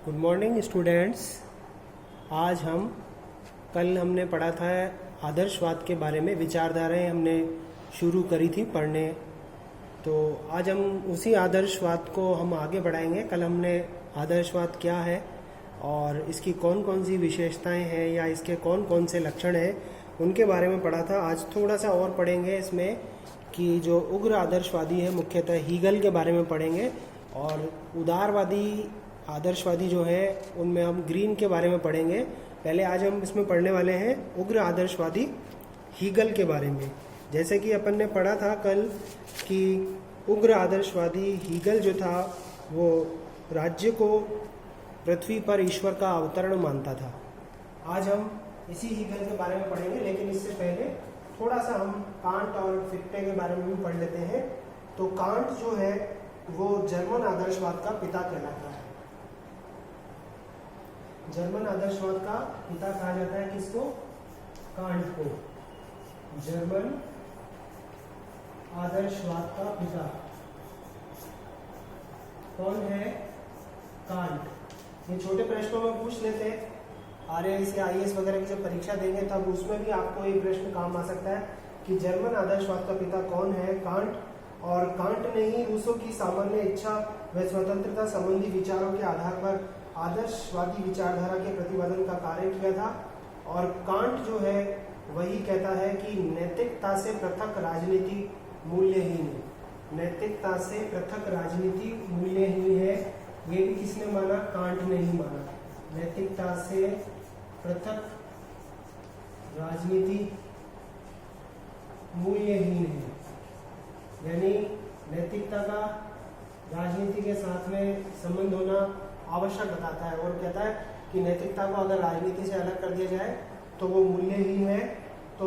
Good morning students. आज कल हमने पढ़ा था आदर्शवाद के बारे में, विचारधाराएं हमने शुरू करी थी पढ़ने। तो आज हम उसी आदर्शवाद को हम आगे बढ़ाएंगे। कल हमने आदर्शवाद क्या है और इसकी कौन कौन सी विशेषताएं हैं या इसके कौन कौन से लक्षण हैं उनके बारे में पढ़ा था। आज थोड़ा सा और पढ़ेंगे इसमें कि जो उग्र आदर्शवादी है, मुख्यतः हीगल के बारे में पढ़ेंगे, और उदारवादी आदर्शवादी जो है उनमें हम ग्रीन के बारे में पढ़ेंगे। पहले आज हम इसमें पढ़ने वाले हैं उग्र आदर्शवादी हीगल के बारे में। जैसे कि अपन ने पढ़ा था कल कि उग्र आदर्शवादी हीगल जो था वो राज्य को पृथ्वी पर ईश्वर का अवतरण मानता था। आज हम इसी हीगल के बारे में पढ़ेंगे, लेकिन इससे पहले थोड़ा सा हम कांट और फिक्टे के बारे में भी पढ़ लेते हैं। तो कांट जो है वो जर्मन आदर्शवाद का पिता कहलाता है। जर्मन आदर्शवाद का पिता कहा जाता है किसको? कांट को। जर्मन आदर्शवाद का पिता कौन है? कांट। ये छोटे प्रश्नों में पूछ लेते हैं, RAS या IAS वगैरह की जब परीक्षा देंगे तब उसमें भी आपको ये प्रश्न काम आ सकता है कि जर्मन आदर्शवाद का पिता कौन है? कांट। और कांट ने ही रूसों की सामान्य इच्छा व स्वतंत्रता संबंधी विचारों के आधार पर आदर्शवादी विचारधारा के प्रतिपादन का कार्य किया था। और कांट जो है वही कहता है कि नैतिकता से पृथक राजनीति मूल्यहीन है। नैतिकता से पृथक राजनीति मूल्यहीन है। ये भी किसने माना? कांट ने ही माना। नैतिकता से पृथक राजनीति मूल्यहीन है, यानी नैतिकता का राजनीति के साथ में संबंध होना आवश्यक बताता है, और कहता है कि नैतिकता को अगर राजनीति से अलग कर दिया जाए तो वो मूल्यहीन है। तो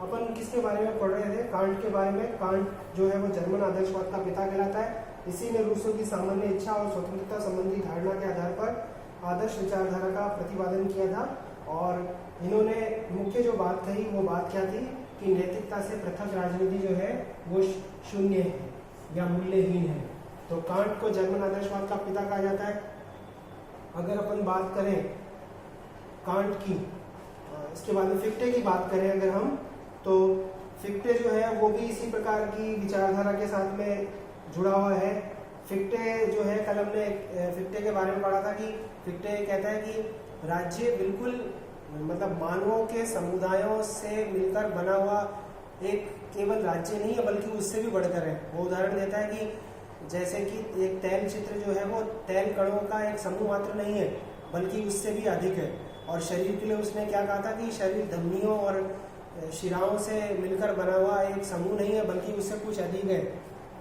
अपन किसके बारे में पढ़ रहे थे? कांट के बारे में। कांट जो है वो जर्मन आदर्शवाद का पिता कहलाता है। इसी ने रूसों की सामान्य इच्छा और स्वतंत्रता संबंधी धारणा के आधार पर आदर्श विचारधारा का प्रतिपादन किया था। और इन्होंने मुख्य जो बात कही वो बात क्या थी कि नैतिकता से पृथक राजनीति जो है वो शून्य है या मूल्यहीन है। तो कांट को जर्मन आदर्शवाद का पिता कहा जाता है। अगर अपन बात करें कांट की, इसके बाद में फिक्टे की बात करें अगर हम, तो फिक्टे जो है वो भी इसी प्रकार की विचारधारा के साथ में जुड़ा हुआ है। फिक्टे जो है, कल हमने फिक्टे के बारे में पढ़ा था कि फिक्टे कहता है कि राज्य बिल्कुल मतलब मानवों के समुदायों से मिलकर बना हुआ एक केवल राज्य नहीं है बल्कि उससे भी बढ़कर है। वो उदाहरण देता है कि जैसे कि एक तैल चित्र जो है वो तैल कणों का एक समूह मात्र नहीं है बल्कि उससे भी अधिक है। और शरीर के लिए उसने क्या कहा था कि शरीर धमनियों और शिराओं से मिलकर बना हुआ एक समूह नहीं है बल्कि उससे कुछ अधिक है।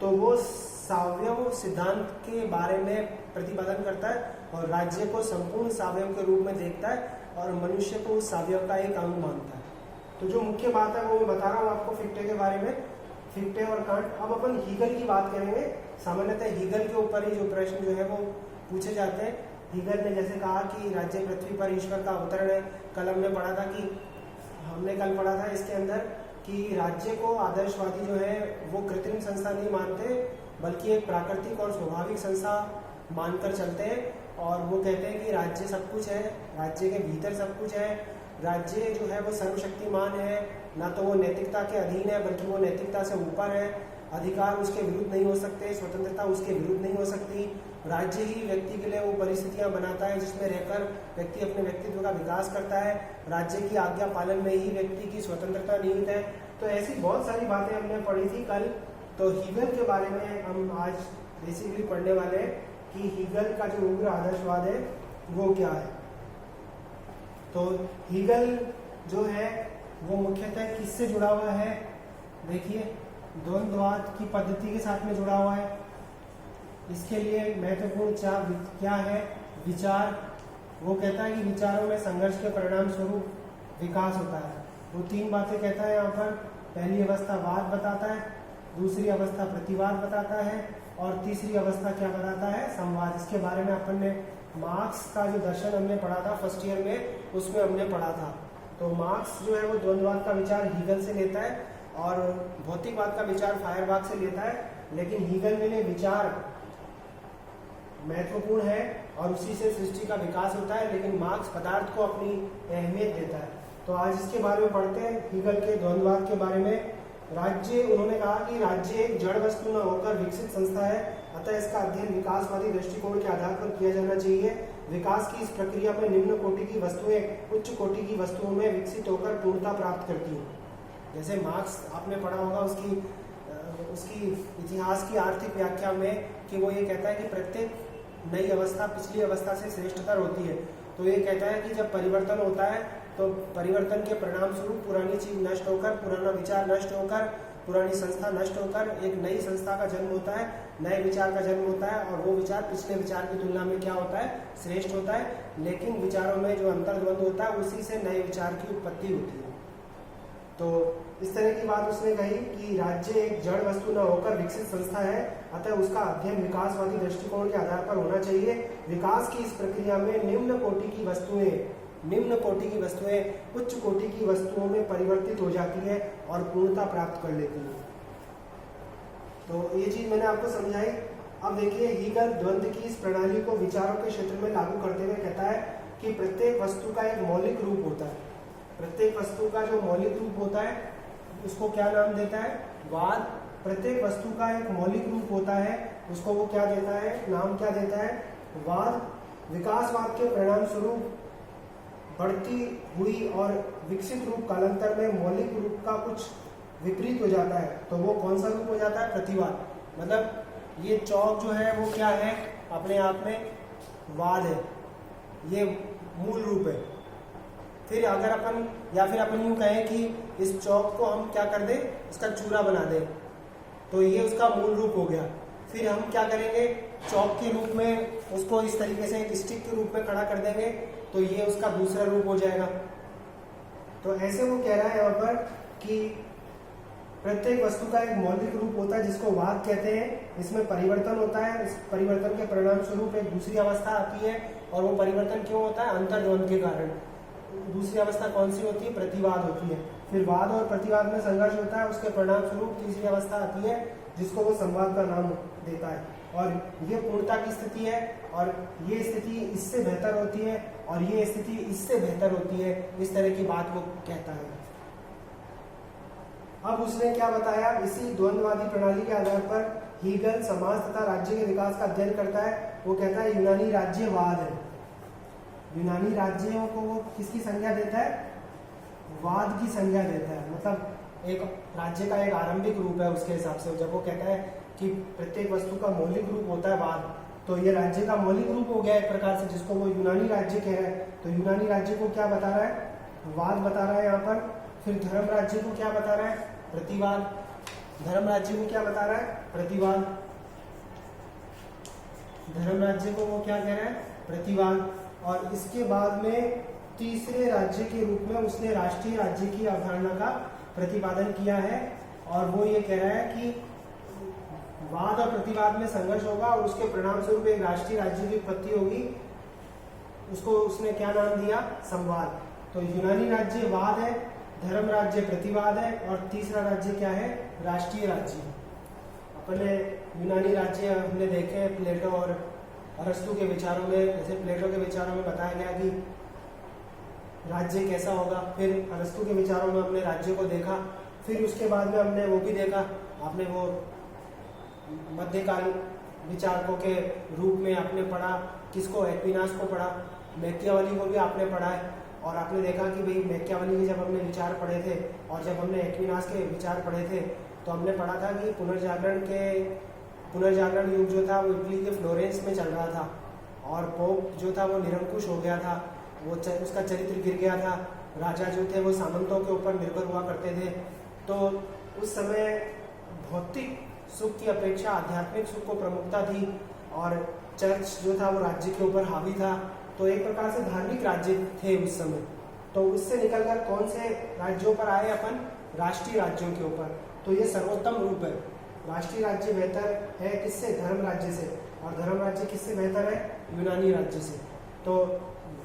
तो वो सावयव सिद्धांत के बारे में प्रतिपादन करता है और राज्य को संपूर्ण सावयव के रूप में देखता है और मनुष्य को उस सावयव का एक अंग मानता है। तो जो मुख्य बात है वो मैं बता रहा हूँ आपको फिक्टे के बारे में, फिक्टे और कांट। अब अपन हीगल की बात करेंगे। सामान्यतः हीगल के ऊपर ही जो प्रश्न जो है वो पूछे जाते हैं। हीगल ने जैसे कहा कि राज्य पृथ्वी पर ईश्वर का अवतरण है। कल हमने पढ़ा था कि इसके अंदर कि राज्य को आदर्शवादी जो है वो कृत्रिम संस्था नहीं मानते बल्कि एक प्राकृतिक और स्वाभाविक संस्था मानकर चलते हैं। और वो कहते हैं कि राज्य सब कुछ है, राज्य के भीतर सब कुछ है, राज्य जो है वो सर्वशक्तिमान है, ना तो वो नैतिकता के अधीन है बल्कि वो नैतिकता से ऊपर है, अधिकार उसके विरुद्ध नहीं हो सकते, स्वतंत्रता उसके विरुद्ध नहीं हो सकती, राज्य ही व्यक्ति के लिए वो परिस्थितियां बनाता है जिसमें रहकर व्यक्ति अपने व्यक्तित्व का विकास करता है, राज्य की आज्ञा पालन में ही व्यक्ति की स्वतंत्रता निहित है। तो ऐसी बहुत सारी बातें हमने पढ़ी थी कल। तो हीगल के बारे में हम आज बेसिकली पढ़ने वाले हैं कि हीगल का जो उग्र आदर्शवाद है वो क्या है। तो हीगल जो है वो मुख्यतः किससे जुड़ा हुआ है? देखिए, द्वंद्ववाद की पद्धति के साथ में जुड़ा हुआ है। इसके लिए महत्वपूर्ण क्या है? विचार। वो कहता है कि विचारों में संघर्ष के परिणाम स्वरूप विकास होता है। वो 3 बातें कहता है यहाँ पर। पहली अवस्था वाद बताता है, दूसरी अवस्था प्रतिवाद बताता है और तीसरी अवस्था क्या बताता है? संवाद। इसके बारे में अपन ने मार्क्स का जो दर्शन हमने पढ़ा था फर्स्ट ईयर में, उसमें हमने पढ़ा था। तो मार्क्स जो है वो द्वंद्ववाद का विचार हीगल से लेता है और भौतिकवाद का विचार फायरबाख से लेता है। लेकिन हीगल के लिए विचार महत्वपूर्ण है और उसी से सृष्टि का विकास होता है, लेकिन मार्क्स पदार्थ को अपनी अहमियत देता है। तो आज इसके बारे में पढ़ते हैं, हीगल के द्वंद्ववाद के बारे में। राज्य, उन्होंने कहा कि राज्य एक जड़ वस्तु न होकर विकसित संस्था है, अतः इसका अध्ययन विकासवादी दृष्टिकोण के आधार पर किया जाना चाहिए। विकास की इस प्रक्रिया में निम्न कोटि की वस्तुएं उच्च कोटि की वस्तुओं में विकसित होकर पूर्णता प्राप्त करती हैं। जैसे मार्क्स आपने पढ़ा होगा उसकी इतिहास की आर्थिक व्याख्या में, कि वो ये कहता है कि प्रत्येक नई अवस्था पिछली अवस्था से श्रेष्ठतर होती है। तो ये कहता है कि जब परिवर्तन होता है तो परिवर्तन के परिणाम स्वरूप पुरानी चीज नष्ट होकर, पुराना विचार नष्ट होकर, पुरानी संस्था नष्ट होकर एक नई संस्था का जन्म होता है, नए विचार का जन्म होता है, और वो विचार पिछले विचार की तुलना में क्या होता है, श्रेष्ठ होता है। लेकिन विचारों में जो अंतर्द्वंद होता है उसी से नए विचार की उत्पत्ति होती है। तो इस तरह की बात उसने कही कि राज्य एक जड़ वस्तु न होकर विकसित संस्था है, अतः उसका अध्ययन विकासवादी दृष्टिकोण के आधार पर होना चाहिए। विकास की इस प्रक्रिया में निम्न कोटि की वस्तुएं उच्च कोटि की वस्तुओं में परिवर्तित हो जाती है और पूर्णता प्राप्त कर लेती है। तो ये चीज मैंने आपको समझाई। अब देखिए, हीगल द्वंद्व की इस प्रणाली को विचारों के क्षेत्र में लागू करते हुए कहता है कि प्रत्येक वस्तु का एक मौलिक रूप होता है। प्रत्येक वस्तु का जो मौलिक रूप होता है उसको क्या नाम देता है, वाद। प्रत्येक वस्तु का एक मौलिक रूप होता है, उसको वो क्या देता है, नाम क्या देता है, वाद। विकासवाद के परिणाम स्वरूप बढ़ती हुई और विकसित रूप कालांतर में मौलिक रूप का कुछ विपरीत हो जाता है, तो वो कौन सा रूप हो जाता है, प्रतिवाद। मतलब ये चौक जो है वो क्या है, अपने आप में वाद है, ये मूल रूप है। फिर अगर अपन यूं कहें कि इस चौक को हम क्या कर दें, इसका चूरा बना दें, तो ये उसका मूल रूप हो गया। फिर हम क्या करेंगे, चौक के रूप में उसको इस तरीके से एक स्टिक के रूप में खड़ा कर देंगे, तो ये उसका दूसरा रूप हो जाएगा। तो ऐसे वो कह रहा है यहाँ पर कि प्रत्येक वस्तु का एक मौलिक रूप होता है जिसको वाद कहते हैं। इसमें परिवर्तन होता है, इस परिवर्तन के परिणाम स्वरूप एक दूसरी अवस्था आती है, और वो परिवर्तन क्यों होता है, अंतर्द्वंद के कारण। दूसरी अवस्था कौन सी होती है, प्रतिवाद होती है। फिर वाद और प्रतिवाद में संघर्ष होता है, उसके परिणाम स्वरूप तीसरी अवस्था आती है जिसको वो संवाद का नाम देता है। और ये पूर्णता की स्थिति है, और ये स्थिति इससे बेहतर होती है, और ये स्थिति इससे बेहतर होती है। इस तरह की बात वो कहता है। अब उसने क्या बताया, इसी द्वंद्ववादी प्रणाली के आधार पर हीगल समाज तथा राज्य के विकास का अध्ययन करता है। वो कहता है यूनानी राज्यवाद है। यूनानी राज्यों को वो किसकी संज्ञा देता है, वाद की संज्ञा देता है। मतलब एक राज्य का एक आरंभिक रूप है उसके हिसाब से। जब वो कहता है कि प्रत्येक वस्तु का मौलिक रूप होता है वाद, तो ये राज्य का मौलिक रूप हो गया एक प्रकार से, जिसको वो यूनानी राज्य कह रहा है। तो यूनानी राज्य को क्या बता रहा है, वाद बता रहा है यहाँ पर। फिर धर्म राज्य को क्या बता रहा है, प्रतिवाद। धर्म राज्य को क्या बता रहा है, प्रतिवाद। धर्म राज्य को वो क्या कह रहा है, प्रतिवाद। और इसके बाद में तीसरे राज्य के रूप में उसने राष्ट्रीय राज्य की अवधारणा का प्रतिपादन किया है। और वो ये कह रहा है कि वाद और प्रतिवाद में संघर्ष होगा और उसके परिणाम स्वरूप एक राष्ट्रीय राज्य की उत्पत्ति होगी। उसको उसने क्या नाम दिया, संवाद। तो यूनानी राज्य वाद है, धर्म राज्य प्रतिवाद है, और तीसरा राज्य क्या है, राष्ट्रीय राज्य। अपने यूनानी राज्य हमने देखे हैं प्लेटो और अरस्तु के विचारों में। जैसे प्लेटो के विचारों में बताया गया कि राज्य कैसा होगा, फिर अरस्तु के विचारों में हमने राज्य को देखा। फिर उसके बाद में हमने वो भी देखा, आपने वो मध्यकाल विचारकों के रूप में आपने पढ़ा, किसको, एक्विनास को पढ़ा, मैकियावेली को भी आपने पढ़ा है। और आपने देखा कि भाई मैकियावेली के जब हमने विचार पढ़े थे और जब हमने एक्विनास के विचार पढ़े थे, तो हमने पढ़ा था कि पुनर्जागरण युग जो था वो इटली के फ्लोरेंस में चल रहा था, और पोप जो था वो निरंकुश हो गया था, उसका चरित्र गिर गया था। राजा जो थे वो सामंतों के ऊपर निर्भर हुआ करते थे। तो उस समय भौतिक सुख की अपेक्षा आध्यात्मिक सुख को प्रमुखता थी, और चर्च जो था वो राज्य के ऊपर हावी था। तो एक प्रकार से धार्मिक राज्य थे उस समय। तो उससे निकलकर कौन से राज्यों पर आए अपन, राष्ट्रीय राज्यों के ऊपर। तो ये सर्वोत्तम रूप है। राष्ट्रीय राज्य बेहतर है किससे, धर्म राज्य से, और धर्म राज्य किससे बेहतर है, यूनानी राज्य से। तो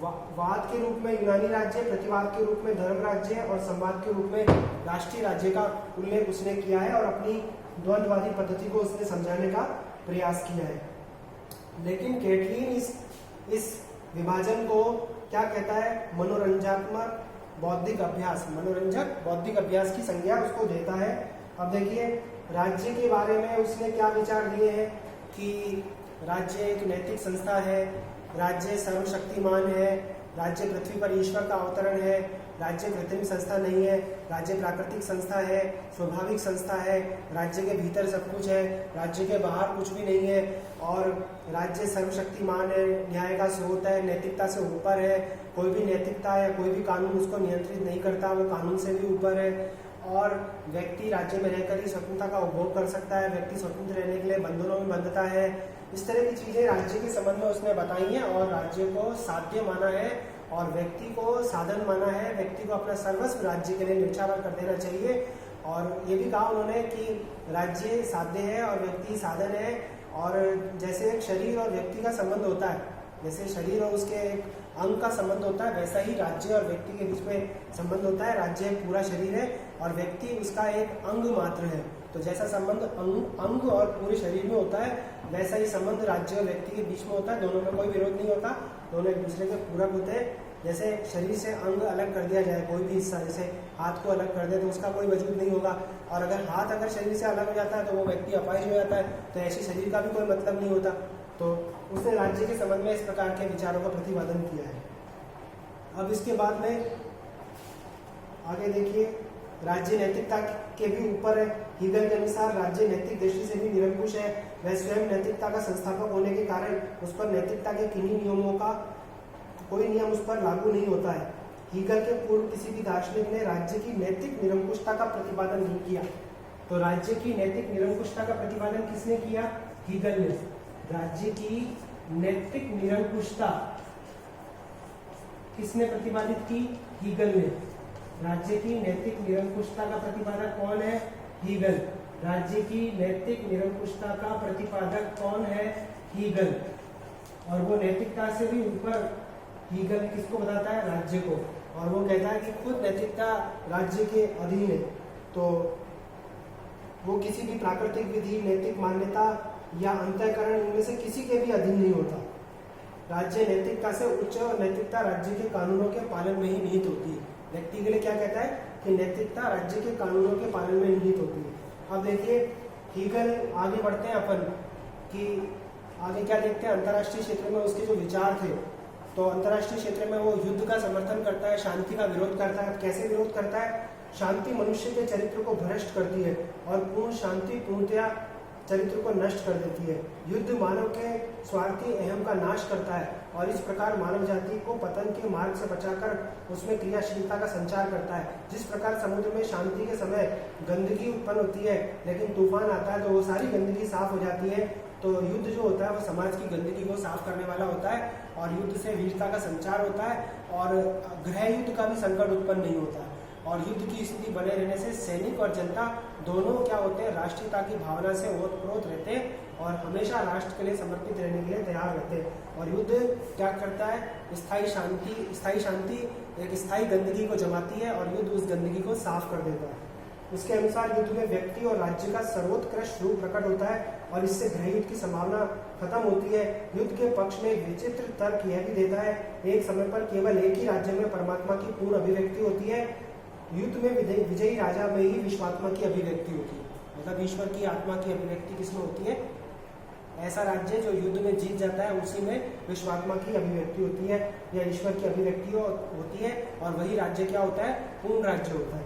वाद के रूप में यूनानी राज्य, प्रतिवाद के रूप में धर्म राज्य, और संवाद के रूप में राष्ट्रीय राज्य का उल्लेख उसने किया है, और अपनी द्वंद्ववादी पद्धति को उसने समझाने का प्रयास किया है। लेकिन कैटलीन इस विभाजन को क्या कहता है? मनोरंजनात्मक बौद्धिक अभ्यास, मनोरंजक बौद्धिक अभ्यास की संज्ञा उसको देता है। अब देखिए राज्य के बारे में उसने क्या विचार दिए हैं कि राज्य एक नैतिक संस्था है, राज्य सर्वशक्तिमान है, राज्य पृथ्वी पर ईश्वर का अवतरण है, राज्य कृत्रिम संस्था नहीं है, राज्य प्राकृतिक संस्था है, स्वाभाविक संस्था है, राज्य के भीतर सब कुछ है, राज्य के बाहर कुछ भी नहीं है, और राज्य सर्वशक्तिमान है, न्याय का स्रोत है, नैतिकता से ऊपर है, कोई भी नैतिकता या कोई भी कानून उसको नियंत्रित नहीं करता, वो कानून से भी ऊपर है, और व्यक्ति राज्य में रहकर ही स्वतंत्रता का उपभोग कर सकता है, व्यक्ति स्वतंत्र रहने के लिए बंधनों में बंधता है। इस तरह की चीजें राज्य के संबंध में उसने बताई हैं और राज्य को साध्य माना है और व्यक्ति को साधन माना है। व्यक्ति को अपना सर्वस्व राज्य के लिए न्यौछावर कर देना चाहिए। और ये भी कहा उन्होंने कि राज्य साध्य है और व्यक्ति साधन है, और जैसे एक शरीर और व्यक्ति का संबंध होता है, जैसे शरीर और उसके एक अंग का संबंध होता है, वैसा ही राज्य और व्यक्ति के बीच में संबंध होता है। राज्य एक पूरा शरीर है और व्यक्ति उसका एक अंग मात्र है। तो जैसा संबंध अंग और पूरे शरीर में होता है, वैसा ही संबंध राज्य और व्यक्ति के बीच में होता है। दोनों में कोई विरोध नहीं होता, दोनों एक दूसरे के पूरक होते हैं। जैसे शरीर से अंग अलग कर दिया जाए, कोई भी हिस्सा, जैसे हाथ को अलग कर दे तो उसका कोई वजूद नहीं होगा, और अगर हाथ अगर शरीर से अलग हो जाता है तो वो व्यक्ति अपाहिज हो जाता है। तो ऐसे शरीर का भी कोई मतलब नहीं होता। तो उसने राज्य के संबंध में इस प्रकार के विचारों का प्रतिपादन किया है। अब इसके बाद में आगे देखिए, राज्य नैतिकता के भी ऊपर है। हीगल के अनुसार राज्य नैतिक दृष्टि से भी निरंकुश है। वह स्वयं नैतिकता का संस्थापक होने के कारण उस पर नैतिकता के किन्हीं नियमों का कोई नियम उस पर लागू नहीं होता है। हीगल के पूर्व किसी भी दार्शनिक ने राज्य की नैतिक निरंकुशता का प्रतिपादन नहीं किया। तो राज्य की नैतिक निरंकुशता का प्रतिपादन किसने किया? हीगल ने। राज्य की नैतिक निरंकुशता किसने प्रतिपादित की? हीगल ने। राज्य की नैतिक निरंकुशता का प्रतिपादक कौन है? हीगल। राज्य की नैतिक निरंकुशता का प्रतिपादक कौन है? हीगल। और वो नैतिकता से भी ऊपर हीगल किसको बताता है? राज्य को। और वो कहता है कि खुद नैतिकता राज्य के अधीन है। तो वो किसी भी प्राकृतिक विधि, नैतिक मान्यता या अंतःकरण, इनमें से किसी के भी अधीन नहीं होता। राज्य नैतिकता से उच्च और नैतिकता राज्य के कानूनों के पालन में ही निहित होती है। व्यक्ति के लिए क्या कहता है कि नैतिकता राज्य के कानूनों के पालन में निहित होती है। अब देखिए हीगल, आगे बढ़ते हैं अपन कि आगे क्या देखते हैं। अंतर्राष्ट्रीय क्षेत्र में उसके जो विचार थे, तो अंतर्राष्ट्रीय क्षेत्र में वो युद्ध का समर्थन करता है, शांति का विरोध करता है। कैसे विरोध करता है? शांति मनुष्य के चरित्र को भ्रष्ट करती है और पूर्ण शांति पूर्णतया चरित्र को नष्ट कर देती है। युद्ध मानव के स्वार्थी अहम का नाश करता है और इस प्रकार मानव जाति को पतन के मार्ग से बचाकर उसमें क्रियाशीलता का संचार करता है। जिस प्रकार समुद्र में शांति के समय गंदगी उत्पन्न होती है, लेकिन तूफान आता है तो वो सारी गंदगी साफ हो जाती है। तो युद्ध जो होता है वो समाज की गंदगी को साफ करने वाला होता है और युद्ध से वीरता का संचार होता है और गृह युद्ध का भी संकट उत्पन्न नहीं होता। और युद्ध की स्थिति बने रहने से सैनिक और जनता दोनों क्या होते हैं? राष्ट्रीयता की भावना से ओतप्रोत रहते हैं और हमेशा राष्ट्र के लिए समर्पित रहने के लिए तैयार रहते हैं। और युद्ध क्या करता है? स्थायी शांति एक स्थायी गंदगी को जमाती है और युद्ध उस गंदगी को साफ कर देता है। उसके अनुसार युद्ध में व्यक्ति और राज्य का सर्वोत्कृष्ट रूप प्रकट होता है और इससे गृह युद्ध की संभावना खत्म होती है। युद्ध के पक्ष में एक विचित्र तर्क यह भी देता है, एक समय पर केवल एक ही राज्य में परमात्मा की पूर्ण अभिव्यक्ति होती है। युद्ध में विजयी राजा में ही विश्वात्मा की अभिव्यक्ति होती है। मतलब ईश्वर की आत्मा की अभिव्यक्ति किसमें होती है? ऐसा राज्य जो युद्ध में जीत जाता है उसी में विश्वात्मा की अभिव्यक्ति होती है या ईश्वर की अभिव्यक्ति होती है। और वही राज्य क्या होता है? पूर्ण राज्य होता है।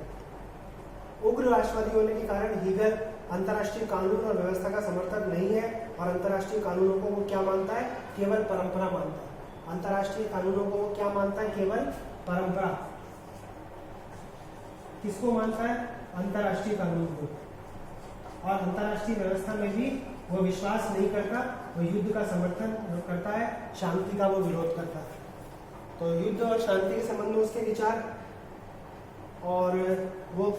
उग्र राष्ट्रवादी होने के कारण हीगल अंतर्राष्ट्रीय कानून और व्यवस्था का समर्थक नहीं है और अंतर्राष्ट्रीय कानूनों को वो क्या मानता है? केवल परंपरा मानता है। अंतर्राष्ट्रीय कानूनों को वो क्या मानता है? केवल परंपरा। किसको मानता है? अंतर्राष्ट्रीय कानून को। और अंतर्राष्ट्रीय व्यवस्था में भी वो विश्वास नहीं करता, वो युद्ध का समर्थन करता है, शांति का वो विरोध करता है। तो युद्ध और शांति के संबंध में उसके विचार। और वो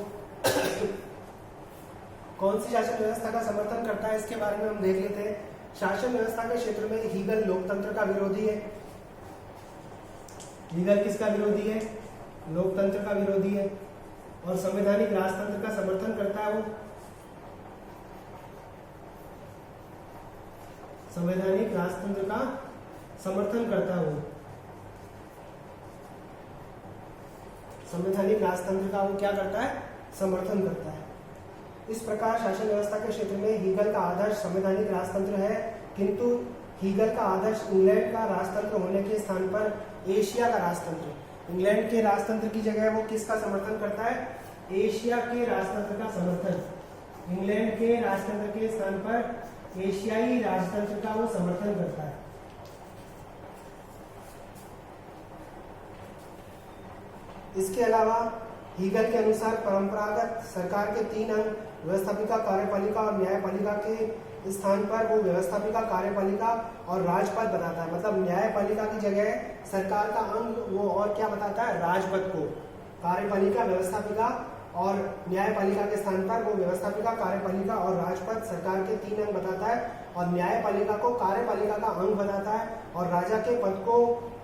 कौन सी शासन व्यवस्था का समर्थन करता है इसके बारे में हम देख लेते हैं। शासन व्यवस्था के क्षेत्र में हीगल लोकतंत्र का विरोधी है। हीगल किसका विरोधी है? लोकतंत्र का विरोधी है। और संवैधानिक राजतंत्र का समर्थन करता है वो। संवैधानिक राजतंत्र का समर्थन करता है, वो संवैधानिक राजतंत्र का वो क्या करता है, समर्थन करता है। इस प्रकार शासन व्यवस्था के क्षेत्र में हीगल का आदर्श संवैधानिक राजतंत्र है, किंतु हीगल का आदर्श इंग्लैंड का राजतंत्र होने के स्थान पर एशिया का राजतंत्र, इंग्लैंड के राजतंत्र की जगह वो किसका समर्थन करता है, एशिया के राजतंत्र का समर्थन, इंग्लैंड के राजतंत्र के स्थान पर एशियाई राजतंत्र का वो समर्थन करता है। इसके अलावा हीगल के अनुसार परंपरागत सरकार के 3 अंग व्यवस्थापिका, कार्यपालिका और न्यायपालिका के स्थान पर वो व्यवस्थापिका, कार्यपालिका और राजपद बताता है। मतलब न्यायपालिका की जगह सरकार का अंग वो और क्या बताता है, राजपद को। कार्यपालिका, व्यवस्थापिका और न्यायपालिका के स्थान पर वो व्यवस्थापिका, कार्यपालिका और राजपद सरकार के 3 अंग बताता है, और न्यायपालिका को कार्यपालिका का अंग बताता है, और राजा के पद को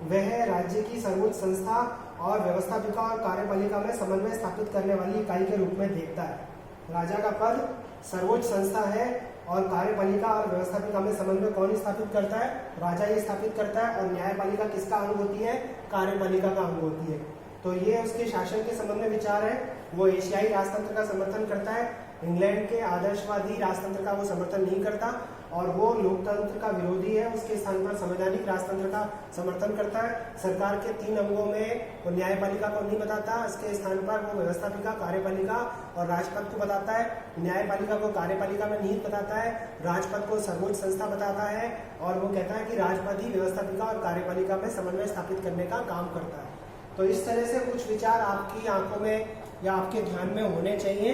वह राज्य की सर्वोच्च संस्था और व्यवस्थापिका और कार्यपालिका में समन्वय स्थापित करने वाली इकाई के रूप में देखता है। राजा का पद सर्वोच्च संस्था है और कार्यपालिका और व्यवस्थापिका में समन्वय कौन स्थापित करता है, राजा ही स्थापित करता है, और न्यायपालिका किसका अंग होती है, कार्यपालिका का अंग होती है। तो ये उसके शासन के संबंध में विचार है। वो एशियाई राजतंत्र का समर्थन करता है, इंग्लैंड के आदर्शवादी राजतंत्र का वो समर्थन नहीं करता, और वो लोकतंत्र का विरोधी है, उसके स्थान पर संवैधानिक राजतंत्र का समर्थन करता है। सरकार के 3 अंगों में वो न्यायपालिका को नहीं बताता, इसके स्थान पर वो व्यवस्थापिका, कार्यपालिका और राजपद को बताता है। न्यायपालिका को कार्यपालिका में निहित बताता है, राजपद को सर्वोच्च संस्था बताता है, और वो कहता है कि राजपद ही व्यवस्थापिका और कार्यपालिका में समन्वय स्थापित करने का काम करता है। तो इस तरह से कुछ विचार आपकी आंखों में या आपके ध्यान में होने चाहिए,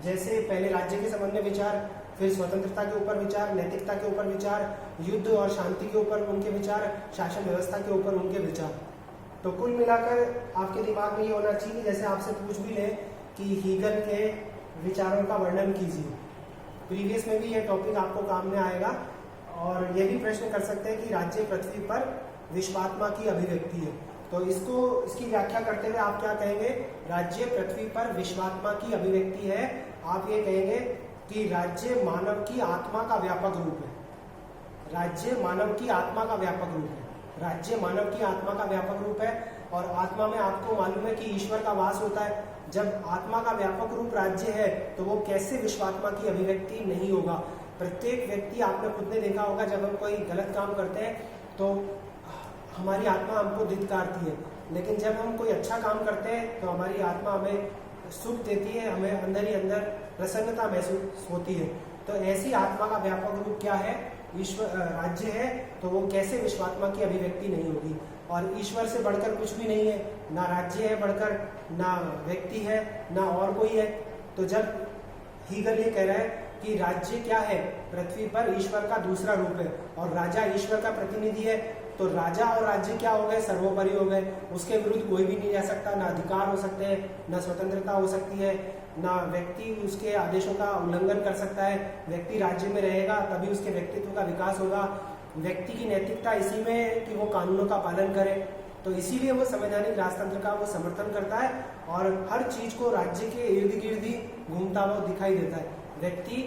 जैसे पहले राज्य के संबंध में विचार, फिर स्वतंत्रता के ऊपर विचार, नैतिकता के ऊपर विचार, युद्ध और शांति के ऊपर उनके विचार, शासन व्यवस्था के ऊपर उनके विचार। तो कुल मिलाकर आपके दिमाग में ये होना चाहिए, जैसे आपसे पूछ भी ले कि हीगल के विचारों का वर्णन कीजिए। प्रीवियस में भी ये टॉपिक आपको काम में आएगा, और ये भी प्रश्न कर सकते हैं कि राज्य पृथ्वी पर विश्वात्मा की अभिव्यक्ति है, तो इसकी व्याख्या करते हुए आप क्या कहेंगे, राज्य पृथ्वी पर विश्वात्मा की अभिव्यक्ति है। आप ये कहेंगे कि राज्य मानव की आत्मा का व्यापक रूप है, राज्य मानव की आत्मा का व्यापक रूप है, राज्य मानव की आत्मा का व्यापक रूप है। और आत्मा में आपको मालूम है कि ईश्वर का वास होता है। जब आत्मा का व्यापक रूप राज्य है तो वो कैसे विश्वात्मा की अभिव्यक्ति नहीं होगा। प्रत्येक व्यक्ति, आपने खुद ने देखा होगा, जब हम कोई गलत काम करते हैं तो हमारी आत्मा हमको धिक्कारती है, लेकिन जब हम कोई अच्छा काम करते हैं तो हमारी आत्मा हमें सुख देती है, हमें अंदर ही अंदर प्रसन्नता महसूस होती है। तो ऐसी आत्मा का व्यापक रूप क्या है, ईश्वर राज्य है, तो वो कैसे विश्वात्मा की अभिव्यक्ति नहीं होगी। और ईश्वर से बढ़कर कुछ भी नहीं है, ना राज्य है बढ़कर, ना व्यक्ति है, ना और कोई है। तो जब हीगल ये कह रहा है कि राज्य क्या है, पृथ्वी पर ईश्वर का दूसरा रूप है, और राजा ईश्वर का प्रतिनिधि है, तो राजा और राज्य क्या हो गए, सर्वोपरि हो गए। उसके विरुद्ध कोई भी नहीं जा सकता, ना अधिकार हो सकते हैं, ना स्वतंत्रता हो सकती है, ना व्यक्ति उसके आदेशों का उल्लंघन कर सकता है। व्यक्ति राज्य में रहेगा तभी उसके व्यक्तित्व का विकास होगा। व्यक्ति की नैतिकता इसी में है कि वो कानूनों का पालन करे। तो इसीलिए वो संवैधानिक राजतंत्र का वो समर्थन करता है, और हर चीज को राज्य के इर्द गिर्द ही घूमता हुआ दिखाई देता है। व्यक्ति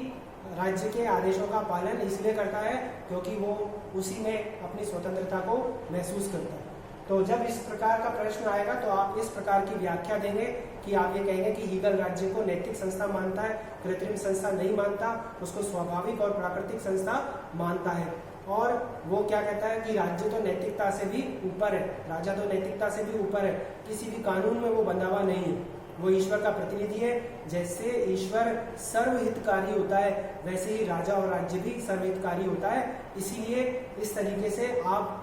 राज्य के आदेशों का पालन इसलिए करता है क्योंकि वो उसी में अपनी स्वतंत्रता को महसूस करता है। तो जब इस प्रकार का प्रश्न आएगा तो आप इस प्रकार की व्याख्या देंगे कि आप ये कहेंगे कि हीगल राज्य को नैतिक संस्था मानता है, कृत्रिम संस्था नहीं मानता, उसको स्वाभाविक और प्राकृतिक संस्था मानता है। और वो क्या कहता है कि राज्य तो नैतिकता से भी ऊपर है, राजा तो नैतिकता से भी ऊपर है, किसी भी कानून में वो बंधा हुआ नहीं है, वो ईश्वर का प्रतिनिधि है। जैसे ईश्वर सर्वहितकारी होता है, वैसे ही राजा और राज्य भी सर्वहितकारी होता है। इसीलिए इस तरीके से आप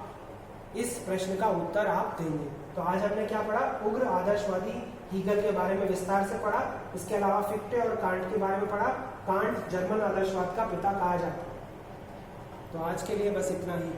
इस प्रश्न का उत्तर आप देंगे। तो आज हमने क्या पढ़ा, उग्र आदर्शवादी हीगल के बारे में विस्तार से पढ़ा। इसके अलावा फिक्टे और कांट के बारे में पढ़ा। कांट जर्मन आदर्शवाद का पिता कहा जाता है। तो आज के लिए बस इतना ही।